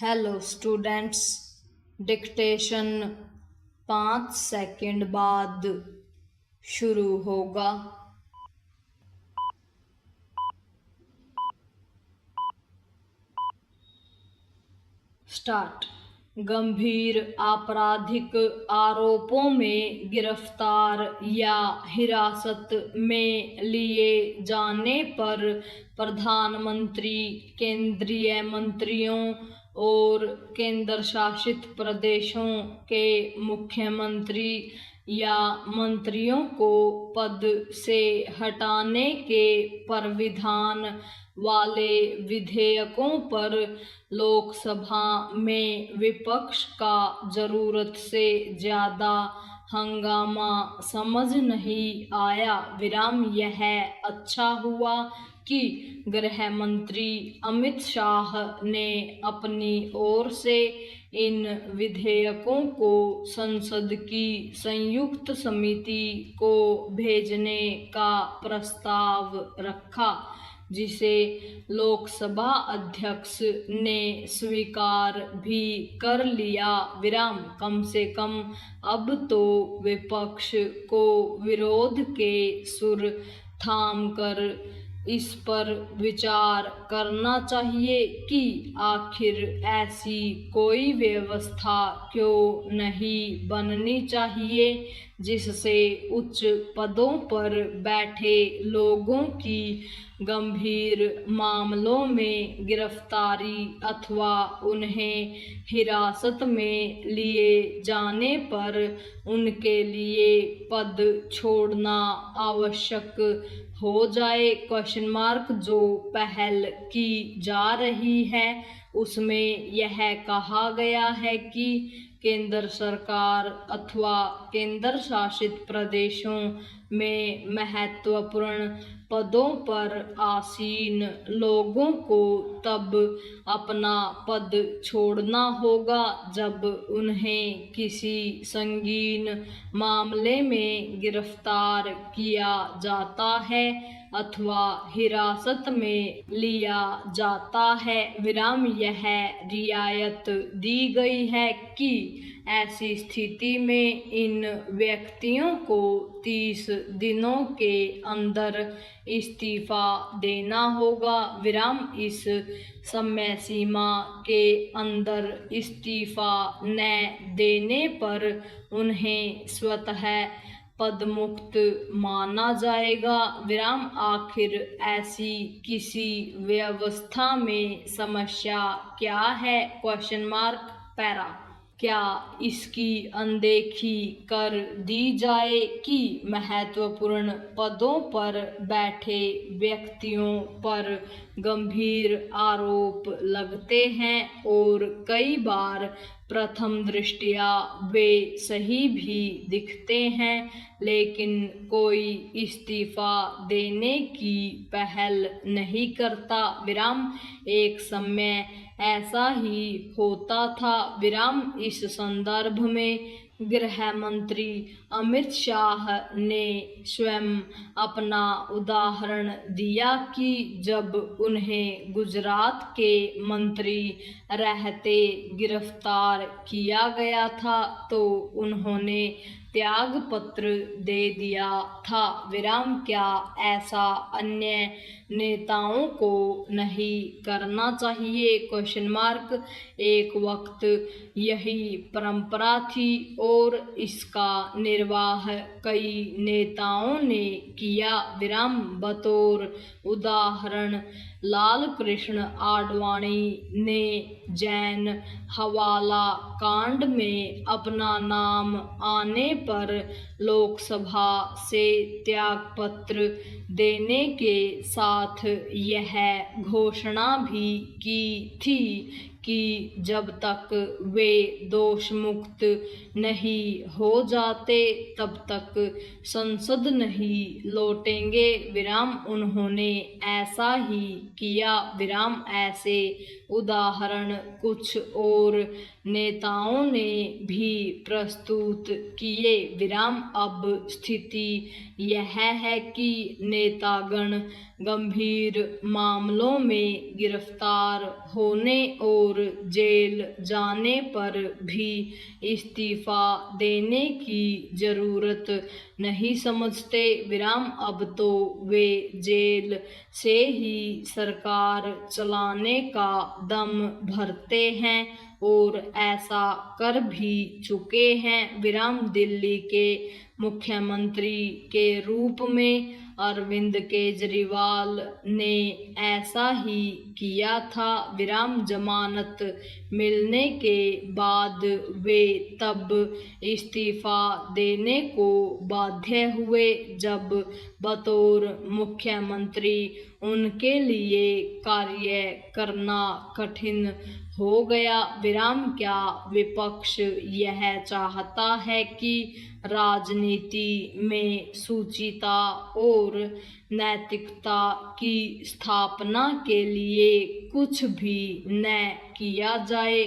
Hello students, dictation 5 second बाद शुरू होगा। स्टार्ट। गंभीर आपराधिक आरोपों में गिरफ्तार या हिरासत में लिए जाने पर प्रधानमंत्री केंद्रीय मंत्रियों और केंद्र शासित प्रदेशों के मुख्यमंत्री या मंत्रियों को पद से हटाने के प्राविधान वाले विधेयकों पर लोकसभा में विपक्ष का जरूरत से ज्यादा हंगामा समझ नहीं आया। यह अच्छा हुआ कि गृह मंत्री अमित शाह ने अपनी ओर से इन विधेयकों को संसद की संयुक्त समिति को भेजने का प्रस्ताव रखा, जिसे लोकसभा अध्यक्ष ने स्वीकार भी कर लिया। कम से कम अब तो विपक्ष को विरोध के सुर थामकर इस पर विचार करना चाहिए कि आखिर ऐसी कोई व्यवस्था क्यों नहीं बननी चाहिए जिससे उच्च पदों पर बैठे लोगों की गंभीर मामलों में गिरफ्तारी अथवा उन्हें हिरासत में लिए जाने पर उनके लिए पद छोड़ना आवश्यक हो जाए। जो पहल की जा रही है उसमें यह कहा गया है कि केंद्र सरकार अथवा केंद्र शासित प्रदेशों में महत्वपूर्ण पदों पर आसीन लोगों को तब अपना पद छोड़ना होगा जब उन्हें किसी संगीन मामले में गिरफ्तार किया जाता है अथवा हिरासत में लिया जाता है। यह रियायत दी गई है कि ऐसी स्थिति में इन व्यक्तियों को 30 दिनों के अंदर इस्तीफा देना होगा। इस समय सीमा के अंदर इस्तीफा न देने पर उन्हें स्वतः पदमुक्त माना जाएगा। आखिर ऐसी किसी व्यवस्था में समस्या क्या है? पैरा। क्या इसकी अनदेखी कर दी जाए कि महत्वपूर्ण पदों पर बैठे व्यक्तियों पर गंभीर आरोप लगते हैं और कई बार प्रथम दृष्टया वे सही भी दिखते हैं, लेकिन कोई इस्तीफा देने की पहल नहीं करता। एक समय ऐसा ही होता था। इस संदर्भ में गृह मंत्री अमित शाह ने स्वयं अपना उदाहरण दिया कि जब उन्हें गुजरात के मंत्री रहते गिरफ्तार किया गया था तो उन्होंने त्याग पत्र दे दिया था। क्या ऐसा अन्य नेताओं को नहीं करना चाहिए? एक वक्त यही परंपरा थी और इसका निर्वाह कई नेताओं ने किया। बतौर उदाहरण लाल कृष्ण आडवाणी ने जैन हवाला कांड में अपना नाम आने पर लोकसभा से त्यागपत्र देने के साथ यह घोषणा भी की थी कि जब तक वे दोष मुक्त नहीं हो जाते तब तक संसद नहीं लौटेंगे। उन्होंने ऐसा ही किया। ऐसे उदाहरण कुछ और नेताओं ने भी प्रस्तुत किए। अब स्थिति यह है कि नेतागण गंभीर मामलों में गिरफ्तार होने और और जेल जाने पर भी इस्तीफा देने की जरूरत नहीं समझते। विराम अब तो वे जेल से ही सरकार चलाने का दम भरते हैं और ऐसा कर भी चुके हैं। विराम दिल्ली के मुख्यमंत्री के रूप में अरविंद केजरीवाल ने ऐसा ही किया था। विराम जमानत मिलने के बाद वे तब इस्तीफा देने को बाध्य हुए जब बतौर मुख्यमंत्री उनके लिए कार्य करना कठिन हो गया। विराम क्या विपक्ष यह चाहता है कि राजनीति में शुचिता और नैतिकता की स्थापना के लिए कुछ भी न किया जाए?